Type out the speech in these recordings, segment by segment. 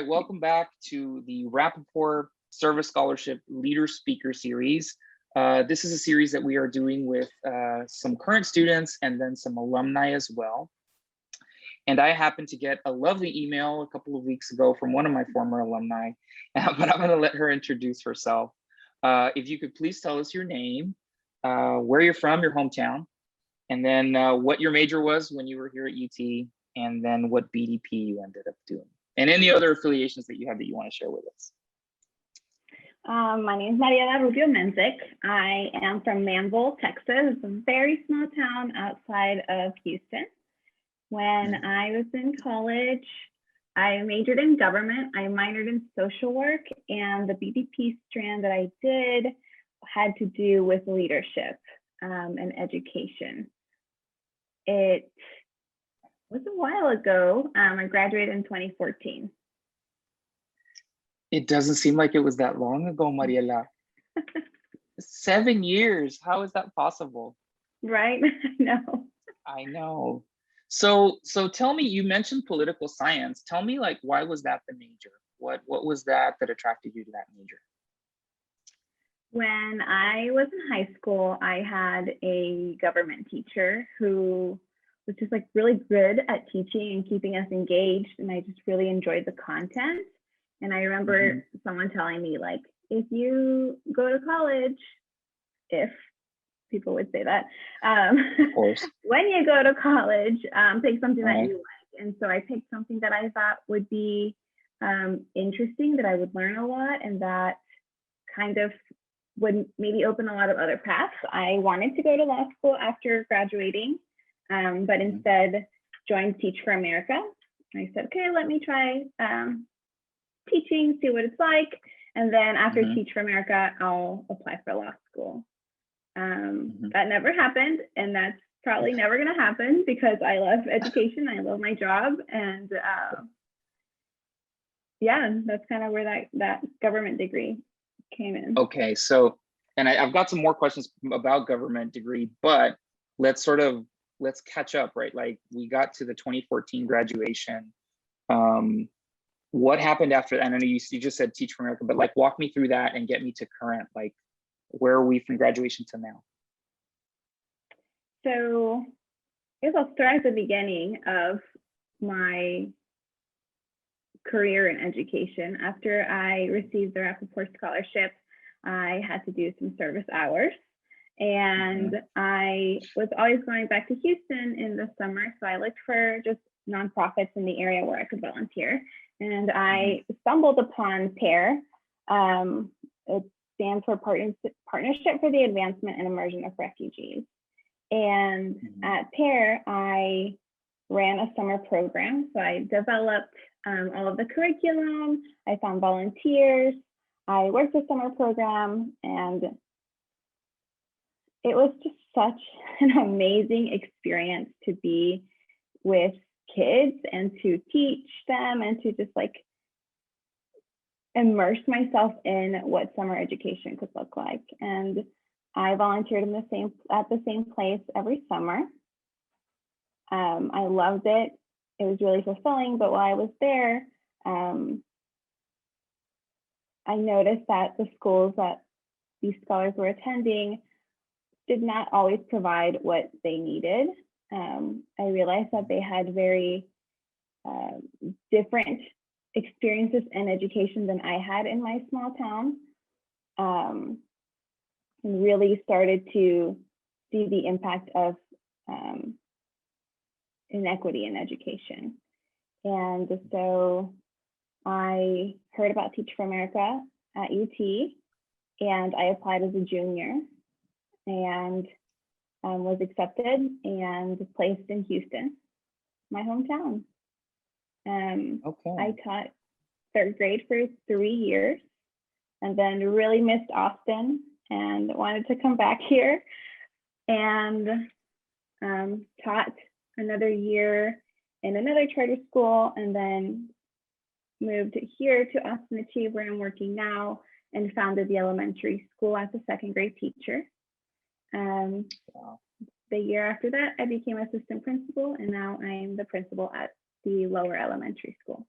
right, welcome back to the Rapoport Service Scholarship Leader Speaker Series. This is a series that we are doing with some current students and then some alumni as well. And I happened to get a lovely email a couple of weeks ago from one of my former alumni, but I'm going to let her introduce herself. If you could please tell us your name, where you're from, your hometown, and then what your major was when you were here at UT, and then what BDP you ended up doing, and any other affiliations that you have that you want to share with us. My name is Mariela Rubio-Mensik. I am from Manville, Texas. It's a very small town outside of Houston. When I was in college, I majored in government. I minored in social work, and the BDP strand that I did had to do with leadership and education. It was a while ago. I graduated in 2014. It doesn't seem like it was that long ago, Mariela. 7 years. How is that possible? Right? I know. So tell me, you mentioned political science. Tell me, like, why was that the major? What was that attracted you to that major? When I was in high school, I had a government teacher who was just like really good at teaching and keeping us engaged. And I just really enjoyed the content. And I remember someone telling me, like, if you go to college, if people would say that, of course. when you go to college, pick something that you like. And so I picked something that I thought would be interesting, that I would learn a lot, and that kind of would maybe open a lot of other paths. I wanted to go to law school after graduating, but instead joined Teach for America. I said, okay, let me try teaching, see what it's like. And then after Teach for America, I'll apply for law school. That never happened, and that's probably never going to happen because I love education. I love my job. And yeah, that's kind of where that government degree came in. Okay, so, and I've got some more questions about government degree, but let's catch up, right? Like, we got to the 2014 graduation. What happened after that? I know you just said Teach for America, but like, walk me through that and get me to current. Like, where are we from graduation to now? So I guess I'll start at the beginning of my career in education. After I received the Rapoport Scholarship, I had to do some service hours. And I was always going back to Houston in the summer. So I looked for just nonprofits in the area where I could volunteer. And I stumbled upon PAIR. It stands for Partnership for the Advancement and Immersion of Refugees. And at PAIR, I ran a summer program. So I developed all of the curriculum. I found volunteers. I worked the summer program, and it was just such an amazing experience to be with kids and to teach them and to just like immerse myself in what summer education could look like. And I volunteered at the same place every summer. I loved it. It was really fulfilling, but while I was there, I noticed that the schools that these scholars were attending did not always provide what they needed. I realized that they had very different experiences in education than I had in my small town, and really started to see the impact of inequity in education. And so I heard about Teach for America at UT, and I applied as a junior and was accepted and placed in Houston, my hometown. I taught third grade for 3 years, and then really missed Austin and wanted to come back here, and taught another year in another charter school, and then moved here to Austin Achieve, where I'm working now, and founded the elementary school as a second grade teacher. The year after that, I became assistant principal, and now I'm the principal at the lower elementary school.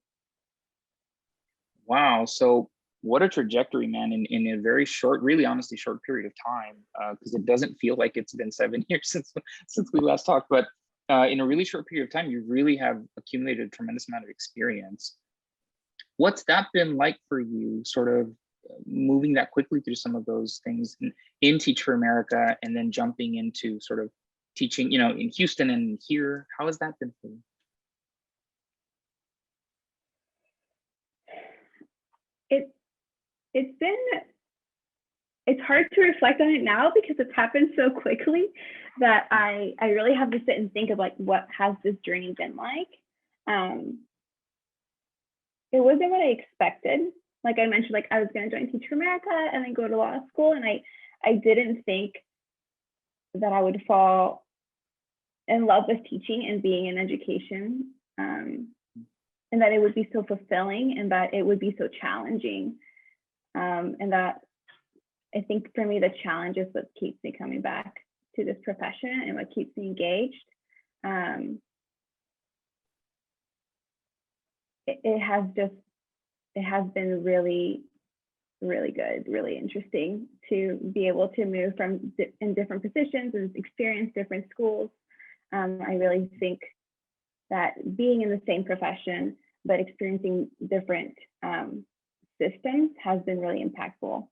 Wow. So what a trajectory, man, in a very short, really honestly short period of time, because it doesn't feel like it's been 7 years since we last talked, but in a really short period of time, you really have accumulated a tremendous amount of experience. What's that been like for you, sort of moving that quickly through some of those things in Teach for America and then jumping into sort of teaching, in Houston and here? How has that been for you? It's hard to reflect on it now because it's happened so quickly that I really have to sit and think of like, what has this journey been like? It wasn't what I expected. Like I mentioned, like I was going to join Teach for America and then go to law school, and I didn't think that I would fall in love with teaching and being in education, and that it would be so fulfilling and that it would be so challenging, and that I think for me the challenge is what keeps me coming back to this profession and what keeps me engaged. It has been really, really good, really interesting to be able to move from in different positions and experience different schools. I really think that being in the same profession but experiencing different systems has been really impactful,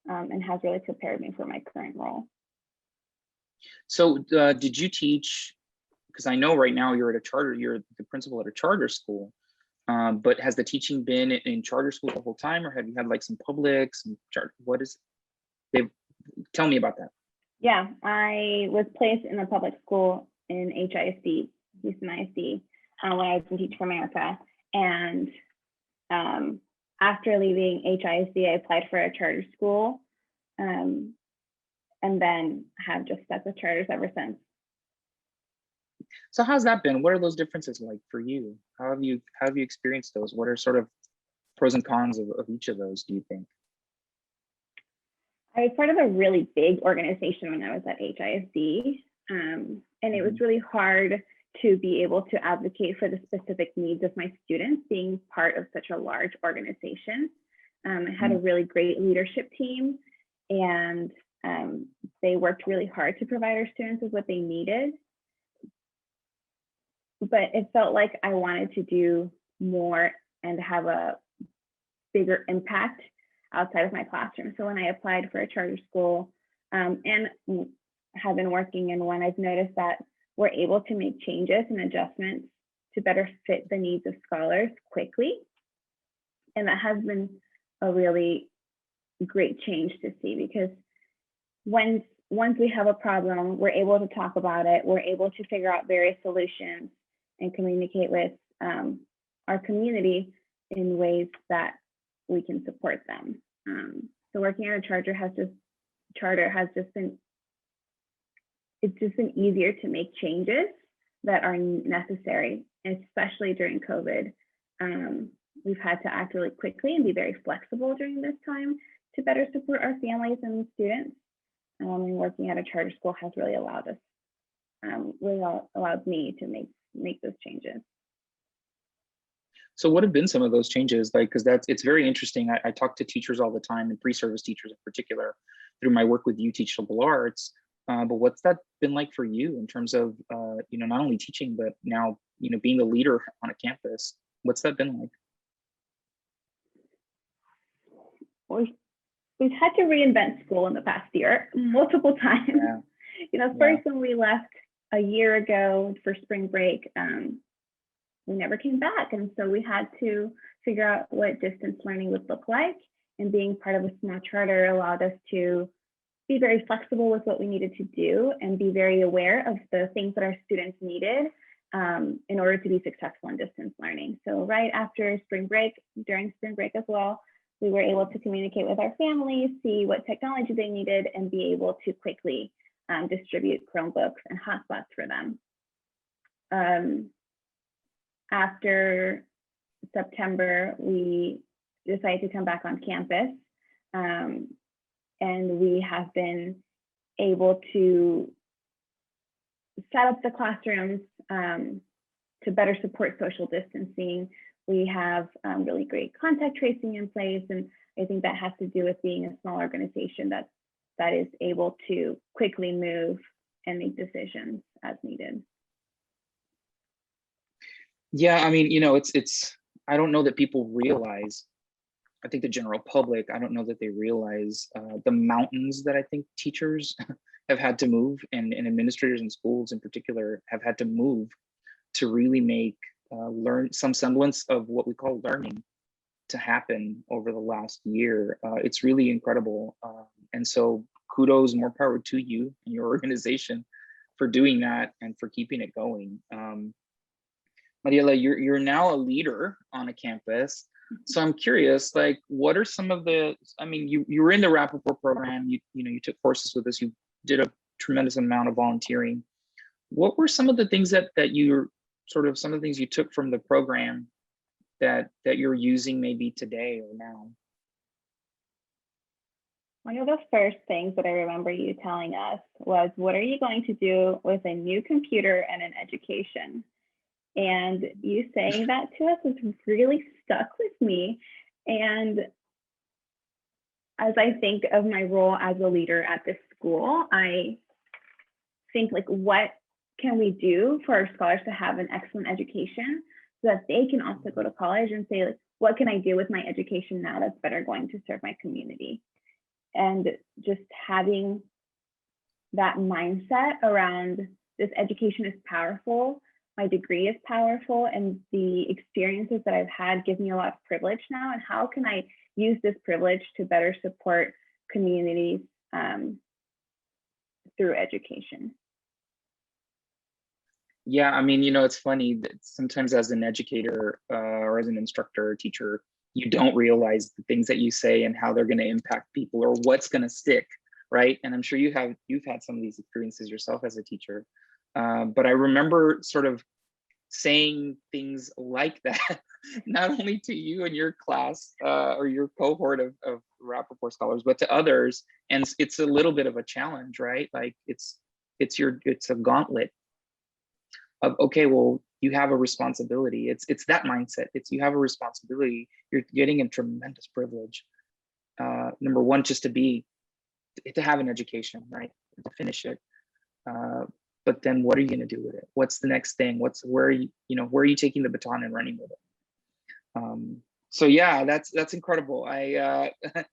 and has really prepared me for my current role. So did you teach, because I know right now you're the principal at a charter school, but has the teaching been in charter school the whole time, or have you had like some publics and tell me about that. Yeah, I was placed in a public school in HISD, Houston ISD, when I was in Teach for America. And after leaving HISD, I applied for a charter school, and then have just stuck with charters ever since. So how's that been? What are those differences like for you? How have you experienced those? What are sort of pros and cons of each of those, do you think? I was part of a really big organization when I was at HISD, and it was really hard to be able to advocate for the specific needs of my students being part of such a large organization. I had a really great leadership team, and they worked really hard to provide our students with what they needed. But it felt like I wanted to do more and have a bigger impact outside of my classroom. So when I applied for a charter school, and have been working in one, I've noticed that we're able to make changes and adjustments to better fit the needs of scholars quickly. And that has been a really great change to see, because once we have a problem, we're able to talk about it, we're able to figure out various solutions and communicate with our community in ways that we can support them. So working at a charter has just been, it's just been easier to make changes that are necessary, especially during COVID. We've had to act really quickly and be very flexible during this time to better support our families and students. And working at a charter school has really allowed us, allowed me to make those changes. So what have been some of those changes? Like, because it's very interesting. I talk to teachers all the time, and pre-service teachers in particular, through my work with You Teach Liberal Arts. But what's that been like for you in terms of, not only teaching, but now, being a leader on a campus? What's that been like? We've had to reinvent school in the past year multiple times. Yeah. First when we left a year ago for spring break, we never came back. And so we had to figure out what distance learning would look like. And being part of a small charter allowed us to be very flexible with what we needed to do and be very aware of the things that our students needed in order to be successful in distance learning. So right after spring break, during spring break as well, we were able to communicate with our families, see what technology they needed, and be able to quickly distribute Chromebooks and hotspots for them. After September, we decided to come back on campus, and we have been able to set up the classrooms to better support social distancing. We have really great contact tracing in place, and I think that has to do with being a small organization that is able to quickly move and make decisions as needed. Yeah, I mean, it's I don't know that people realize, I think the general public, I don't know that they realize the mountains that I think teachers have had to move, and administrators in schools in particular have had to move to really make learn some semblance of what we call learning to happen over the last year. It's really incredible. And so kudos, more power to you and your organization for doing that and for keeping it going. Mariela, you're now a leader on a campus. So I'm curious, like, what are some of the, I mean, you were in the Rapoport program, you took courses with us, you did a tremendous amount of volunteering. What were some of the things that you sort of, some of the things you took from the program that you're using maybe today or now? One of the first things that I remember you telling us was, what are you going to do with a new computer and an education? And you saying that to us has really stuck with me. And as I think of my role as a leader at this school, I think, like, what can we do for our scholars to have an excellent education so that they can also go to college and say, like, what can I do with my education now that's better going to serve my community? And just having that mindset around this education is powerful, my degree is powerful, and the experiences that I've had give me a lot of privilege now. And how can I use this privilege to better support communities through education? Yeah, I mean, it's funny that sometimes as an educator or as an instructor or teacher, you don't realize the things that you say and how they're going to impact people or what's going to stick, right? And I'm sure you've had some of these experiences yourself as a teacher. But I remember sort of saying things like that, not only to you and your class or your cohort of Rapoport scholars, but to others. And it's a little bit of a challenge, right? Like it's a gauntlet of, okay, well, you have a responsibility. It's that mindset. You have a responsibility. You're getting a tremendous privilege. Number one, just to have an education, right? To finish it. But then what are you going to do with it? What's the next thing? Where are you taking the baton and running with it? So yeah, that's incredible. I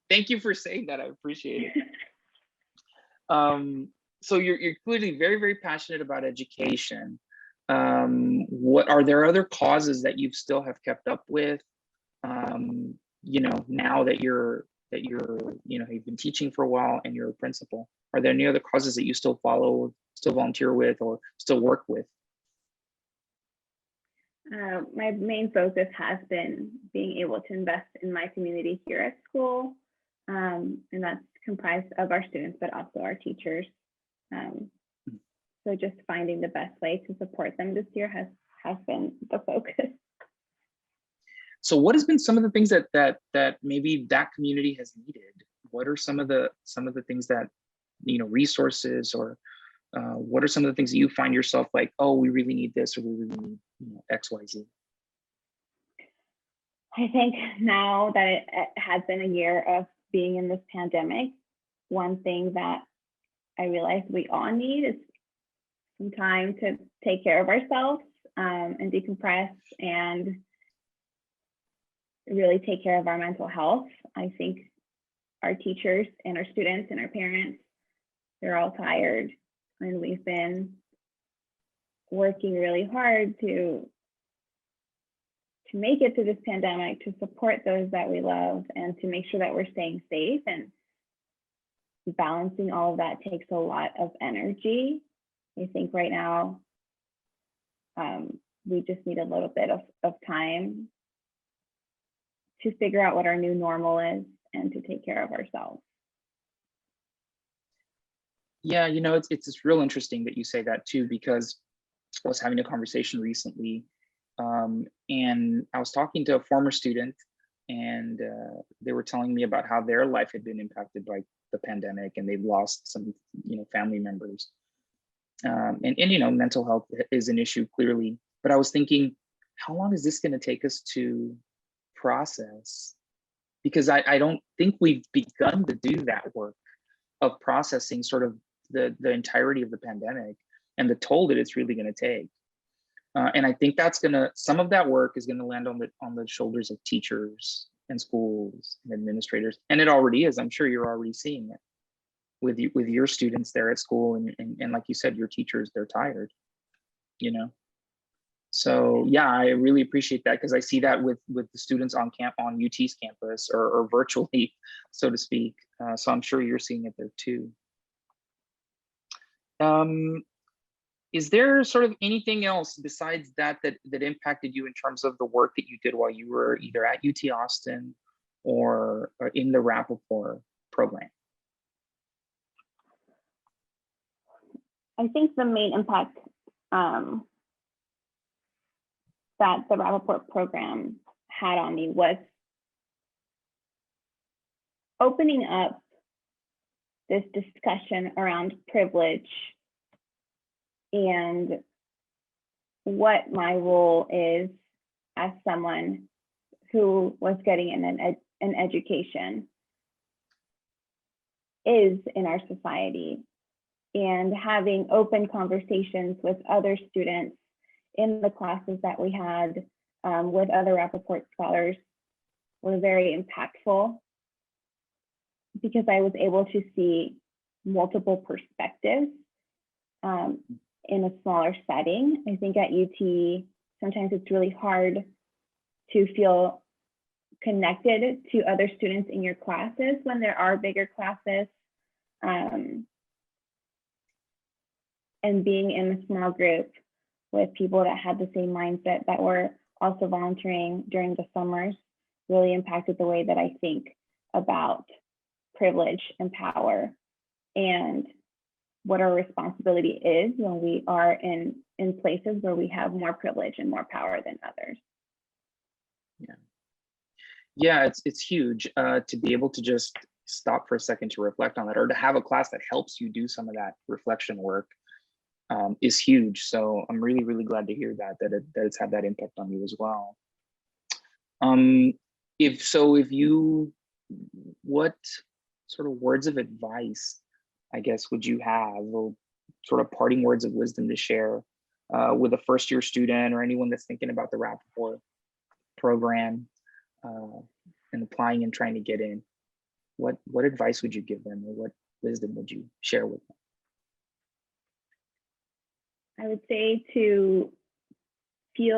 thank you for saying that. I appreciate it. So you're clearly very, very passionate about education. What are there other causes that you still have kept up with? Now that you've been teaching for a while and you're a principal, are there any other causes that you still follow, still volunteer with, or still work with? My main focus has been being able to invest in my community here at school, and that's comprised of our students, but also our teachers. So just finding the best way to support them this year has been the focus. So what has been some of the things that maybe that community has needed? What are some of the things that, resources, or what are some of the things that you find yourself like, oh, we really need this, or we really need X, Y, Z? I think now that it has been a year of being in this pandemic, one thing that I realize we all need is some time to take care of ourselves and decompress and really take care of our mental health. I think our teachers and our students and our parents, they're all tired, and we've been working really hard to make it through this pandemic, to support those that we love, and to make sure that we're staying safe. And balancing all of that takes a lot of energy. I think right now we just need a little bit of time to figure out what our new normal is and to take care of ourselves. Yeah, it's real interesting that you say that too, because I was having a conversation recently, and I was talking to a former student, and they were telling me about how their life had been impacted by the pandemic, and they've lost some, family members. And mental health is an issue, clearly. But I was thinking, how long is this going to take us to process? Because I don't think we've begun to do that work of processing sort of the entirety of the pandemic and the toll that it's really going to take. And I think that's some of that work is going to land on the shoulders of teachers and schools and administrators. And it already is. I'm sure you're already seeing it with your students there at school. And like you said, your teachers, they're tired, you know? So yeah, I really appreciate that, because I see that with the students on UT's campus or virtually, so to speak. So I'm sure you're seeing it there too. Is there sort of anything else besides that impacted you in terms of the work that you did while you were either at UT Austin or in the Rapoport program? I think the main impact that the Rapoport program had on me was opening up this discussion around privilege and what my role is as someone who was getting an education is in our society, and having open conversations with other students in the classes that we had with other Rapoport scholars were very impactful, because I was able to see multiple perspectives in a smaller setting. I think at UT, sometimes it's really hard to feel connected to other students in your classes when there are bigger classes. And being in a small group with people that had the same mindset, that were also volunteering during the summers, really impacted the way that I think about privilege and power, and what our responsibility is when we are in places where we have more privilege and more power than others. Yeah, it's huge to be able to just stop for a second to reflect on that, or to have a class that helps you do some of that reflection work is huge. So I'm really, really glad to hear that it's had that impact on you as well. What sort of words of advice, I guess, would you have, or sort of parting words of wisdom to share with a first-year student or anyone that's thinking about the Rapoport program and applying and trying to get in? What advice would you give them, or what wisdom would you share with them? I would say to be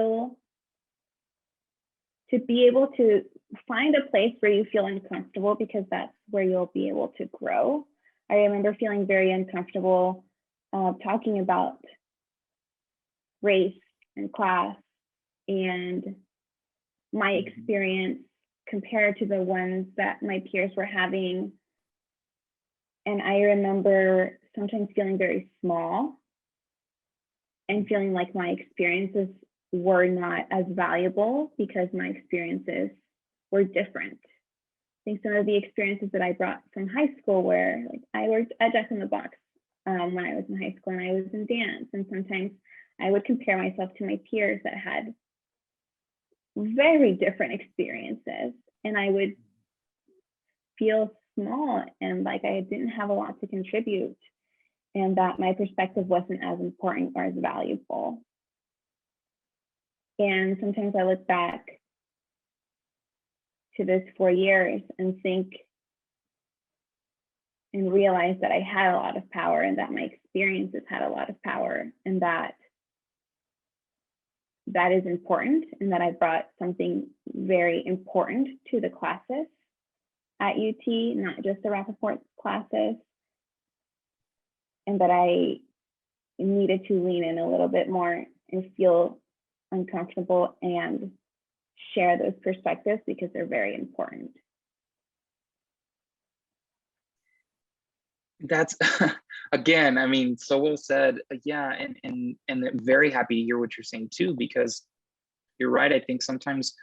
able to find a place where you feel uncomfortable, because that's where you'll be able to grow. I remember feeling very uncomfortable talking about race and class and my experience compared to the ones that my peers were having. And I remember sometimes feeling very small and feeling like my experiences were not as valuable because my experiences were different. I think some of the experiences that I brought from high school were, like, I worked at Jack in the Box when I was in high school, and I was in dance. And sometimes I would compare myself to my peers that had very different experiences, and I would feel small and like I didn't have a lot to contribute, and that my perspective wasn't as important or as valuable. And sometimes I look back to those 4 years and think and realize that I had a lot of power, and that my experiences had a lot of power, and that is important, and that I brought something very important to the classes at UT, not just the Rapoport classes, and that I needed to lean in a little bit more and feel uncomfortable and share those perspectives, because they're very important. That's again, I mean, so well said. Yeah, and I'm very happy to hear what you're saying too, because you're right. I think sometimes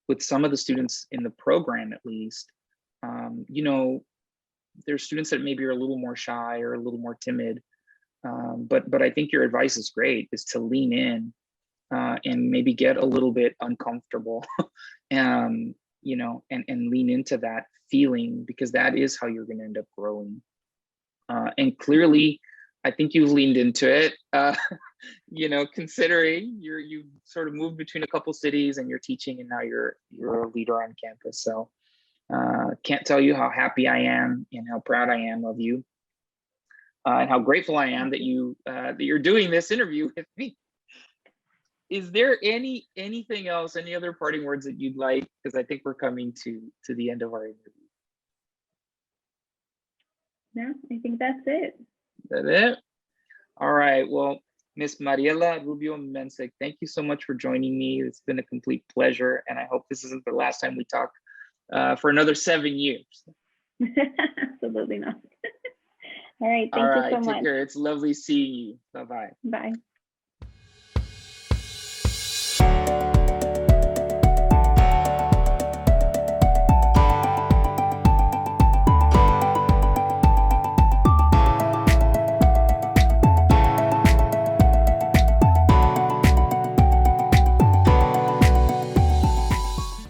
with some of the students in the program, at least, you know, there's students that maybe are a little more shy or a little more timid. But I think your advice is great, is to lean in and maybe get a little bit uncomfortable, you know, and lean into that feeling, because that is how you're going to end up growing. And clearly, I think you've leaned into it, you know, considering you sort of moved between a couple cities and you're teaching, and now you're a leader on campus. So can't tell you how happy I am and how proud I am of you, and how grateful I am that you're doing this interview with me. Is there anything else, any other parting words that you'd like? Because I think we're coming to the end of our interview. No, I think that's it. Is that it? All right. Well, Miss Mariela Rubio-Mensik, thank you so much for joining me. It's been a complete pleasure, and I hope this isn't the last time we talk for another 7 years. Absolutely not. All right. Thank you so much. Take care. It's lovely seeing you. Bye-bye. Bye.